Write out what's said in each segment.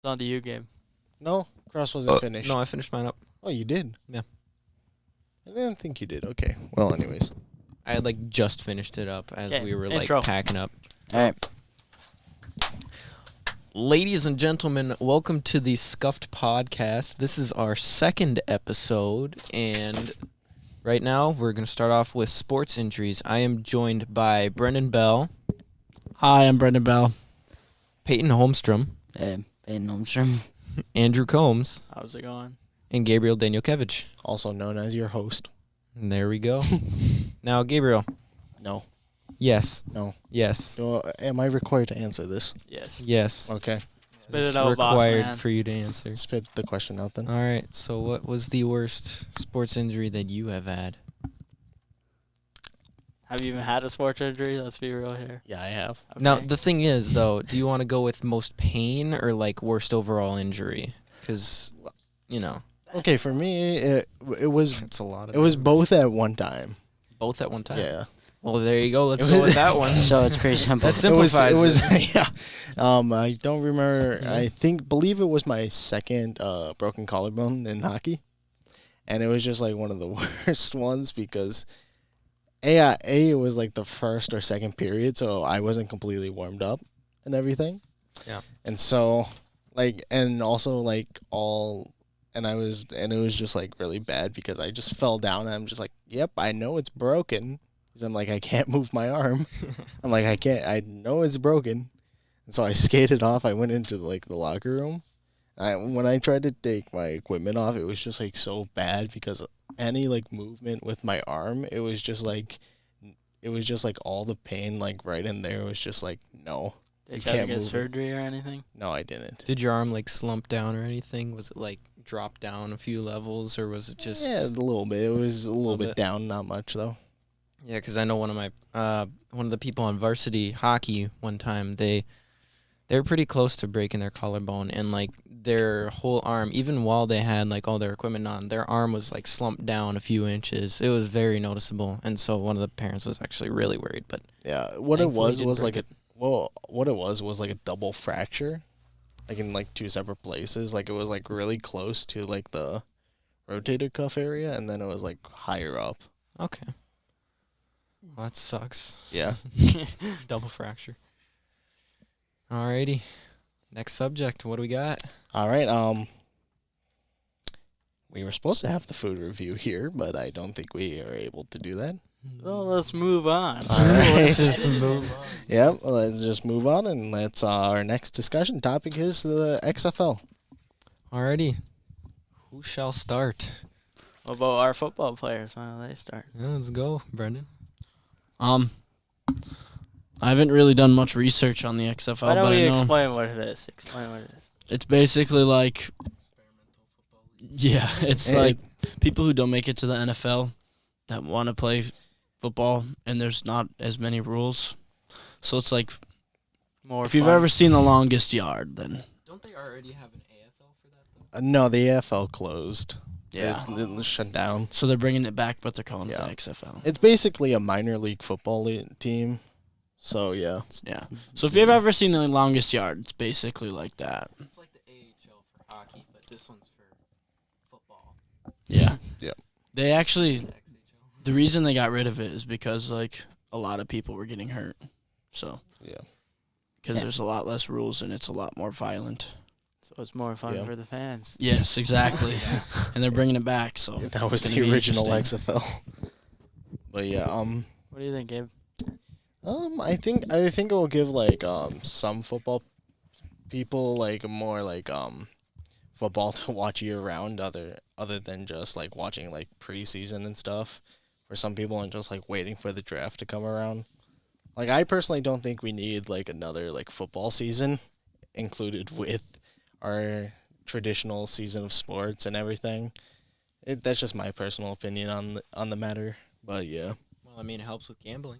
It's on the U game. No, cross wasn't finished. No, I finished mine up. Oh, you did? Yeah. I didn't think you did. Okay. Well, anyways. I had just finished it up as Okay, we were intro. packing up. All right. Ladies and gentlemen, welcome to the Scuffed Podcast. This is our second episode, and right now we're going to start off with sports injuries. I am joined by Brendan Bell, Hi, I'm Brendan Bell. Peyton Holmstrom, Peyton Holmstrom. Andrew Combs, How's it going? and Gabriel Danielkevich. Also known as your host. And there we go. Now, Gabriel. No. Yes. No. Yes. So, am I required to answer this? Yes. Yes. Okay. Spit It's it out, boss required man. for you to answer. Spit the question out then. All right. So, what was the worst sports injury that you have had? Have you even had a sports injury? Let's be real here. Yeah, I have. Okay. Now, the thing is, though, do you want to go with most pain or worst overall injury? Because, Okay, for me, it was it's a lot of. it was damage. both at one time. both at one time. Yeah. Well, there you go. Let's It go was- with that one. So it's pretty simple. That simplifies It was yeah. I don't remember. Mhm. Believe it was my second broken collarbone in hockey, and it was just one of the worst ones because it was the first or second period, so I wasn't completely warmed up and everything. Yeah. And so and also and it was just really bad because I just fell down and I'm just yep, I know it's broken. Because I'm I can't move my arm. I'm I know it's broken. And so I skated off. I went into the locker room. When I tried to take my equipment off, it was just so bad because any movement with my arm, it was just all the pain right in there. It was just no. Did You you try to can't get move it. surgery or anything? No, I didn't. Did your arm slump down or anything? Was it drop down a few levels, or was it just? Yeah, a little bit. It was a little Little bit bit. down, not much though. Yeah, because I know one of the people on varsity hockey one time they were pretty close to breaking their collarbone, and their whole arm, even while they had all their equipment on, their arm was slumped down a few inches. It was very noticeable, and so one of the parents was actually really worried. But Yeah, what it thankfully was didn't break what it was a double fracture, in two separate places. It was really close to the rotator cuff area, and then it was higher up. okay, well, that sucks. Yeah. Double fracture. Alrighty, next subject. What do we got? All right. We were supposed to have the food review here, but I don't think we are able to do that. Well, let's move on. All right. Let's just move on. Yep. Let's just move on, and let's. Our next discussion topic is the XFL. Alrighty, who shall start? What about our football players? Why don't they start? Yeah, let's go, Brendan. I haven't really done much research on the XFL, Why don't but we I know explain what it is? Explain what it is. it's basically it's Eh, people who don't make it to the NFL that want to play football, and there's not as many rules. So it's More if you've fun. ever seen The Longest Yard, then Don't they already have an AFL for that, though? No, the AFL closed. yeah. It shut down. So they're bringing it back, but they're calling Yeah. it the XFL. It's basically a minor league football team. So yeah. Yeah. So if you've ever seen The Longest Yard, it's basically like that. It's like the AHL for hockey, but this one's for football. Yeah. Yeah. They actually, XHL. the reason they got rid of it is because a lot of people were getting hurt. So Yeah. because Yeah. there's a lot less rules and it's a lot more violent. So it's more fun Yeah. for the fans. Yes, exactly. And they're bringing it back. So That was it's the gonna be original interesting. XFL. But yeah, What do you think, Gabe? I think it will give some football people more football to watch year round other than just watching preseason and stuff for some people and just waiting for the draft to come around. I personally don't think we need another football season included with our traditional season of sports and everything. That's just my personal opinion on the matter. But yeah. Well, I mean, it helps with gambling.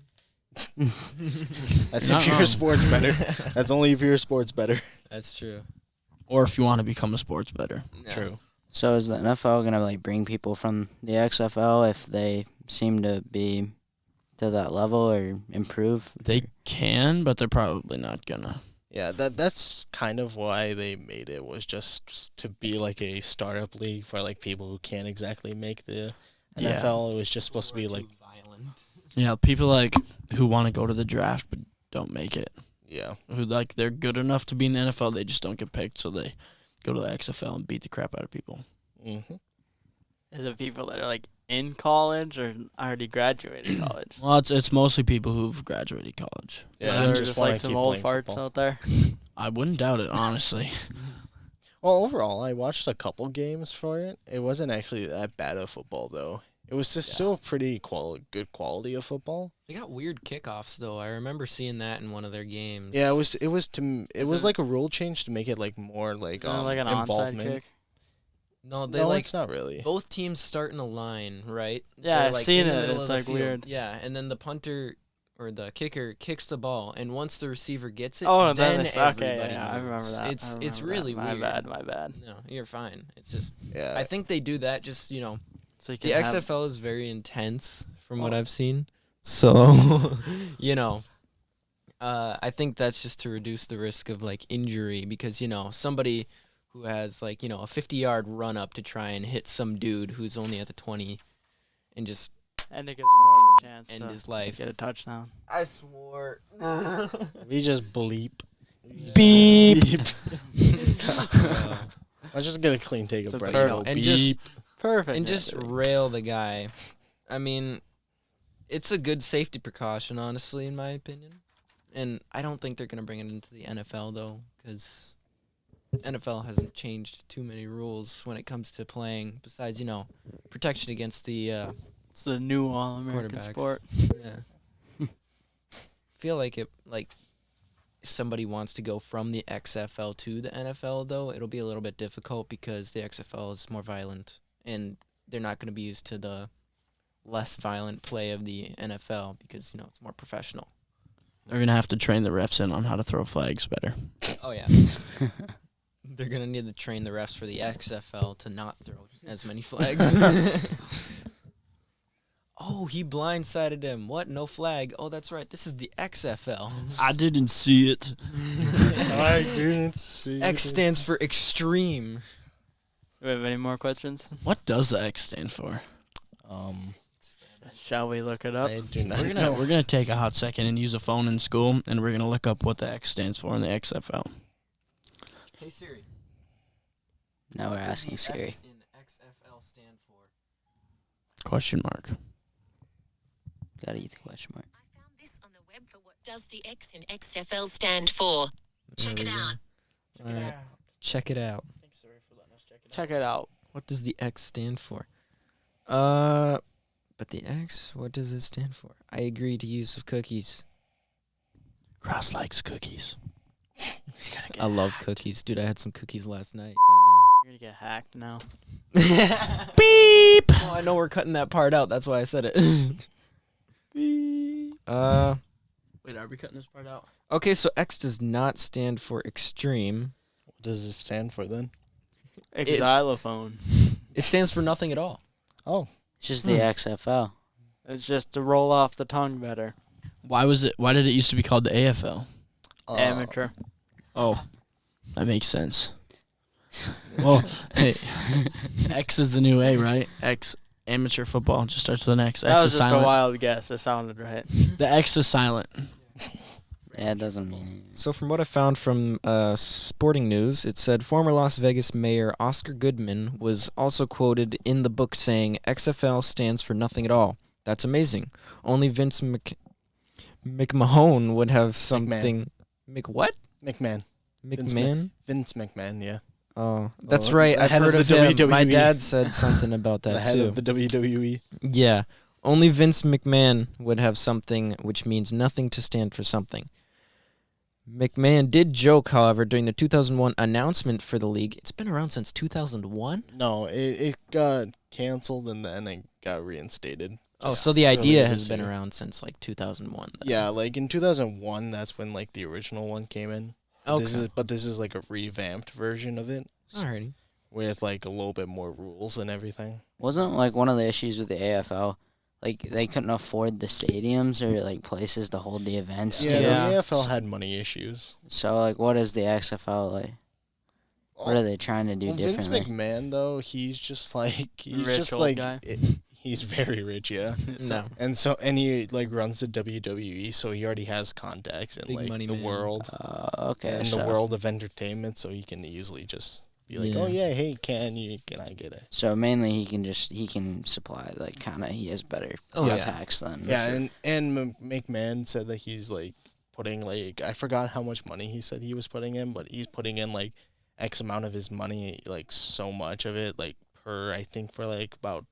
That's Not if you're wrong. a sports better. That's only if you're a sports better. That's true. Or if you want to become a sports bettor. Yeah. True. So is the NFL gonna bring people from the XFL if they seem to be to that level or improve? They can, but they're probably not gonna. Yeah, that's kind of why they made it, was just to be like a startup league for like people who can't exactly make the Yeah. NFL. It was just supposed to be like, violent. Yeah, people like who want to go to the draft but don't make it. yeah. Who like they're good enough to be in the NFL, they just don't get picked, so they go to the XFL and beat the crap out of people. Mm-hmm. Is it people that are like in college or already graduated college? Well, it's mostly people who've graduated college. Yeah, Or and there are just just wanna like some keep old playing farts football. out there. I wouldn't doubt it, honestly. Well, overall, I watched a couple games for it. It wasn't actually that bad of football, though. It was just still pretty good quality of football. They got weird kickoffs though. I remember seeing that in one of their games. Yeah, it was Is was it- like a rule change to make it like more like Isn't it like an onside involvement. kick? No, they No, like it's not really. both teams start in a line, right? Yeah, They're, I've like, seen in the it. middle It's, of the like, field. weird. Yeah, and then the punter or the kicker kicks the ball, and once the receiver gets it, Oh, then it's everybody okay. Yeah, I remember moves. that. It's I it's remember really that. weird. My bad. No, you're fine. It's just Yeah. I think they do that just So you the can have, XFL is very intense from what I've seen. So I think that's just to reduce the risk of like injury because somebody who has like a 50-yard run up to try and hit some dude who's only at the 20 and just and it gives more of a chance end to his life. get a touchdown. I swore. We just bleep. Beep. Let's just get a clean take It's of a Brendan. perfect- Go and beep. Perfect. And just Anthony. rail the guy. I mean, it's a good safety precaution, honestly, in my opinion. And I don't think they're going to bring it into the NFL, though, because NFL hasn't changed too many rules when it comes to playing, besides, protection against the It's the new All-American quarterbacks. sport. Yeah. Feel like if somebody wants to go from the XFL to the NFL, though, it'll be a little bit difficult because the XFL is more violent, and they're not going to be used to the less violent play of the NFL because, it's more professional. They're going to have to train the refs in on how to throw flags better. Oh, yeah. They're going to need to train the refs for the XFL to not throw as many flags. Oh, he blindsided him. What? No flag. Oh, that's right. This is the XFL. I didn't see it. I didn't see. X stands for extreme. Do we have any more questions? What does the X stand for? Shall we look it up? I do not We're know. gonna take a hot second and use a phone in school, and we're gonna look up what the X stands for in the XFL. Hey, Siri. Now we're asking Siri. X in XFL stand for? Question mark. Gotta eat the question mark. I found this on the web for what does the X in XFL stand for. Check it out. All right. Check it out. Check it out. What does the X stand for? But the X, what does it stand for? I agree to use of cookies. Cross likes cookies. I love cookies. Dude, I had some cookies last night. You're gonna get hacked now. Goddamn. Beep! Oh, I know we're cutting that part out. That's why I said it. Beep. Wait, are we cutting this part out? Okay, so X does not stand for extreme. What does it stand for then? Xylophone. It stands for nothing at all. Oh, It's just the XFL. It's just to roll off the tongue better. Why did it used to be called the AFL? Amateur. Oh, that makes sense. Well, hey, X is the new A, right? X, amateur football, just starts with an X. That X was is just silent. a wild guess. It sounded right. The X is silent. Yeah, it doesn't mean anything. So from what I found from Sporting News, it said former Las Vegas Mayor Oscar Goodman was also quoted in the book saying, XFL stands for nothing at all. That's amazing. Only Vince McMahon would have something... What? McMahon. McMahon? Vince McMahon, yeah. Oh, that's Oh, right. the I've head heard of of the him. My WWE. dad said something about The that head too. of the WWE. Yeah. Only Vince McMahon would have something which means nothing to stand for something. McMahon did joke, however, during the 2001 announcement for the league. It's been around since 2001? No, it got canceled and then it got reinstated. Oh, Just so the idea earlier has this been year. around since like 2001. Then. Yeah, like in 2001, that's when like the original one came in. Okay. This is like a revamped version of it Alrighty. with like a little bit more rules and everything. Wasn't like one of the issues with the AFL like they couldn't afford the stadiums or like places to hold the events. Yeah, too. Yeah. the AFL had money issues. So like, what is the XFL like? What are they trying to do Well, differently? Vince McMahon though, he's just like Rich old guy. He's very rich, yeah. No. And he like runs the WWE, so he already has contacts in Big like money the man. world Okay, and so, the world of entertainment, so he can easily just be like, Yeah. oh yeah, hey, can I get it? so mainly he can supply like kind of he has better Oh, yeah. contacts than Yeah, and McMahon said that he's like putting like I forgot how much money he said he was putting in, but he's putting in like X amount of his money, like so much of it, like per I think for like about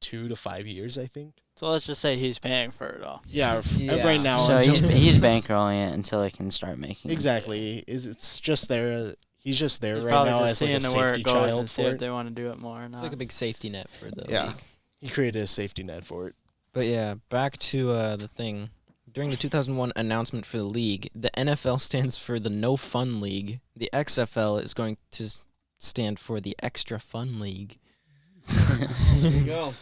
2 to 5 years, I think. So let's just say he's paying for it all. Yeah, Yeah. right now. So until- he's bankrolling it until he can start making exactly. It's just there. He's just there He's right probably now just as like a seeing where safety it goes child and see for if it. they want to do it more or It's not. like a big safety net for the Yeah. league. He created a safety net for it. But yeah, back to the thing. During the 2001 announcement for the league, the NFL stands for the No Fun League. The XFL is going to stand for the Extra Fun League. There you go.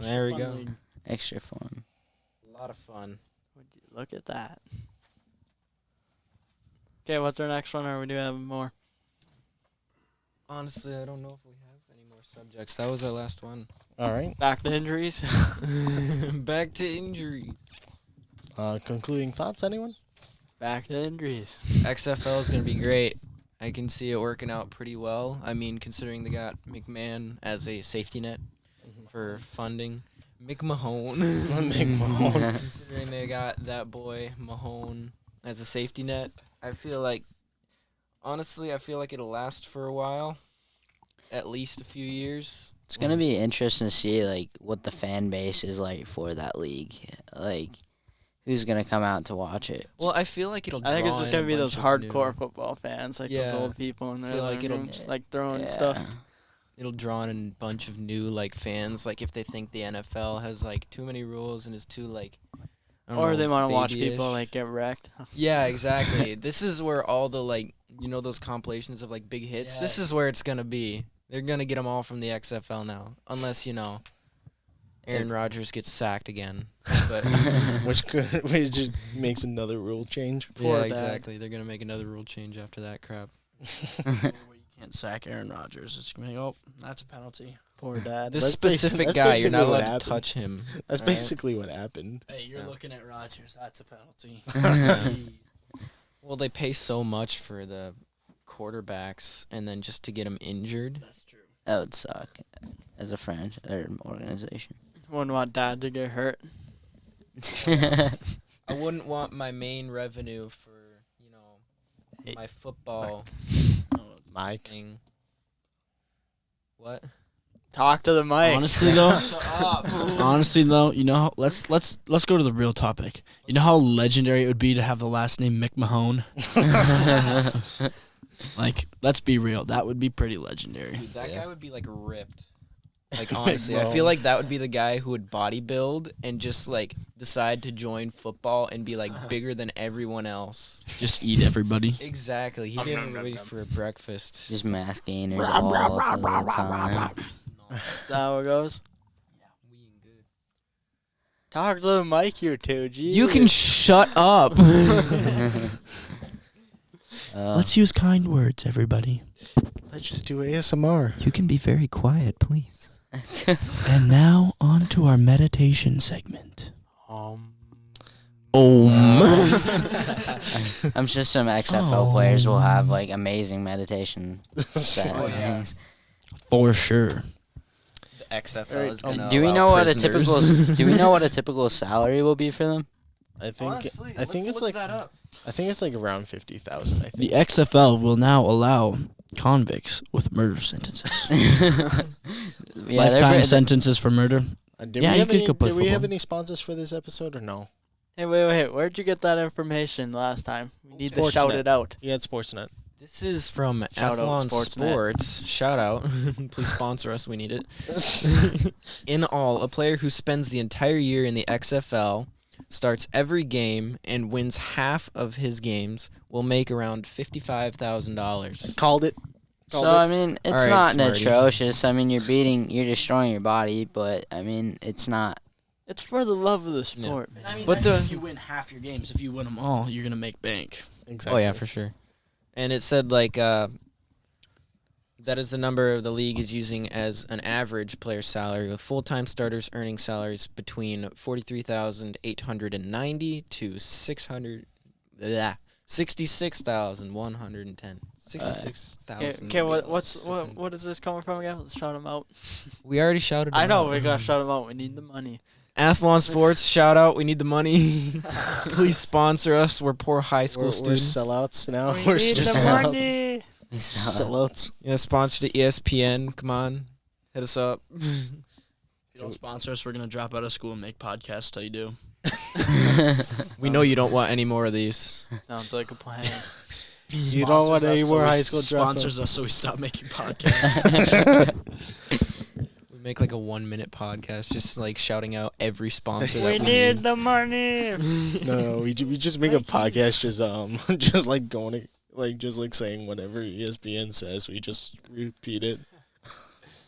There we go. extra fun. A lot of fun. Would you look at that? Okay, what's our next one? Or we do have more? Honestly, I don't know if we have any more subjects. That was our last one. All right. Back to injuries. Back to injuries. Concluding thoughts, anyone? Back to injuries. XFL is going to be great. I can see it working out pretty well. I mean, considering they got McMahon as a safety net for funding. McMahon. McMahon. Considering they got that boy, Mahone, as a safety net, I feel like, honestly, I feel like it'll last for a while. At least a few years. It's gonna be interesting to see like what the fan base is like for that league. Like, who's gonna come out to watch it? Well, I feel like it'll I think it's draw just in gonna a be those bunch of hardcore new- football fans, like Yeah. those old people in their Feel like living it'll- rooms, like throwing Yeah. stuff. It'll draw in a bunch of new like fans, like if they think the NFL has like too many rules and is too like, I don't Or know, they want to watch babyish. people like get wrecked. Yeah, exactly. This is where all the like, you know, those compilations of like big hits. This is where it's gonna be. They're gonna get them all from the XFL now, unless you know, Aaron Rodgers gets sacked again. But which just makes another rule change. Poor yeah, dad. exactly. They're gonna make another rule change after that crap. You can't sack Aaron Rodgers. It's gonna be, oh, that's a penalty. Poor dad. This That's specific that's guy, you're not basically what allowed to happened. touch him. That's Alright. basically what happened. Hey, you're Yeah. looking at Rodgers. That's a penalty. Well, they pay so much for the quarterbacks, and then just to get them injured. That's true. That would suck as a franchise or organization. Wouldn't want dad to get hurt. I wouldn't want my main revenue for, you know, my football Mike. thing. What? Talk to the mic. Honestly though, Shut up. honestly though, you know how, let's go to the real topic. You know how legendary it would be to have the last name McMahon? Like, let's be real. That would be pretty legendary. Dude, that Yeah. guy would be like ripped. Like honestly, I feel like that would be the guy who would bodybuild and just like decide to join football and be like bigger than everyone else. Just eat everybody. Exactly. He did everybody for breakfast. Just mass gainers all the time. Is that how it goes? We ain't good. Talk to the mic, you two. Jeez. You can shut up. Let's use kind words, everybody. Let's just do ASMR. You can be very quiet, please. And now on to our meditation segment. Um, I'm sure some XFL players will have like amazing meditation settings. For sure. The XFL Alright, is gonna Do we allow know what a prisoners. typical do we know what a typical salary will be for them? I think it's like I think it's like around 50,000. I think. The XFL will now allow convicts with murder sentences. Yeah, Lifetime sentences for murder. Did Yeah, we you have could any, go play did we have football. any sponsors for this episode or no? hey, wait. Where'd you get that information last time? We need to Sportsnet. shout it out. Yeah, it's Sportsnet. This is from Shout out Athlon Sportsnet. Sports. Shout out. Please sponsor us. We need it. In all, a player who spends the entire year in the XFL, starts every game, and wins half of his games will make around $55,000. Called it. So I mean, it's Alright, not Smarty. atrocious. I mean, you're destroying your body, but I mean, it's not. It's for the love of the sport, man. I mean, But if you win half your games, if you win them all, you're gonna make bank. Exactly. Oh yeah, for sure. And it said like that is the number the league is using as an average player salary, with full-time starters earning salaries between 43,890 to 66,110. 66,000. Okay, what is this coming from again? Let's shout them out. We already shouted. I them know out. we gotta shout them out. We need the money. Athlon Sports, shout out. We need the money. Please sponsor us. We're poor high school We're students. sellouts now. We We're need just the sellouts. money. Sellouts. Yeah, sponsor to ESPN. Come on, hit us up. If you don't sponsor us, we're gonna drop out of school and make podcasts till you do. We know you don't want any more of these. Sounds like a plan. You don't want any more high school sponsors dropouts. us, so we stop making podcasts. We make like a 1-minute podcast, just like shouting out every sponsor. We that need the money. No, we just make a podcast just like going to, like just like saying whatever ESPN says. We just repeat it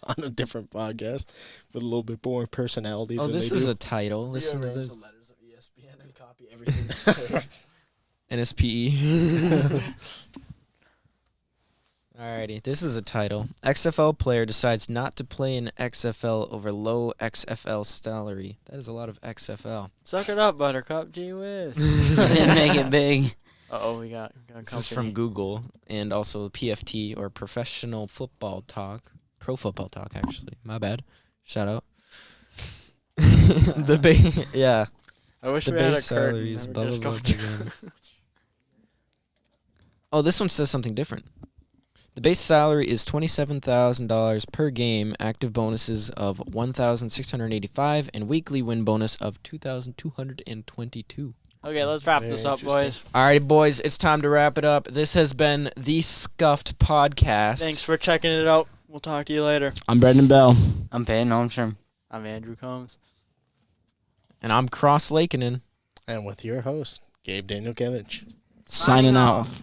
on a different podcast with a little bit more personality. Oh, than this they is do. a title. Listen to this. The letters of ESPN and copy everything they say. NSPE. Alrighty, this is a title. XFL player decides not to play in XFL over low XFL salary. That is a lot of XFL. Suck it up, Buttercup. Gee whiz. Didn't make it big. We got This is from Google and also PFT, or Professional Football Talk. Pro Football Talk, actually. My bad. Shout out. Yeah. I wish The we had a base curtain. salary is that blah, would blah, just blah, go blah. Oh, this one says something different. The base salary is $27,000 per game, active bonuses of $1,685, and weekly win bonus of $2,222. Okay, let's wrap Very this up, interesting. boys. Alrighty, boys, it's time to wrap it up. This has been the Scuffed Podcast. Thanks for checking it out. We'll talk to you later. I'm Brendan Bell. I'm Peyton Holmstrom. I'm Andrew Combs. And I'm Cross Lakenin. And with your host, Gabe Danielkevich. Signing out.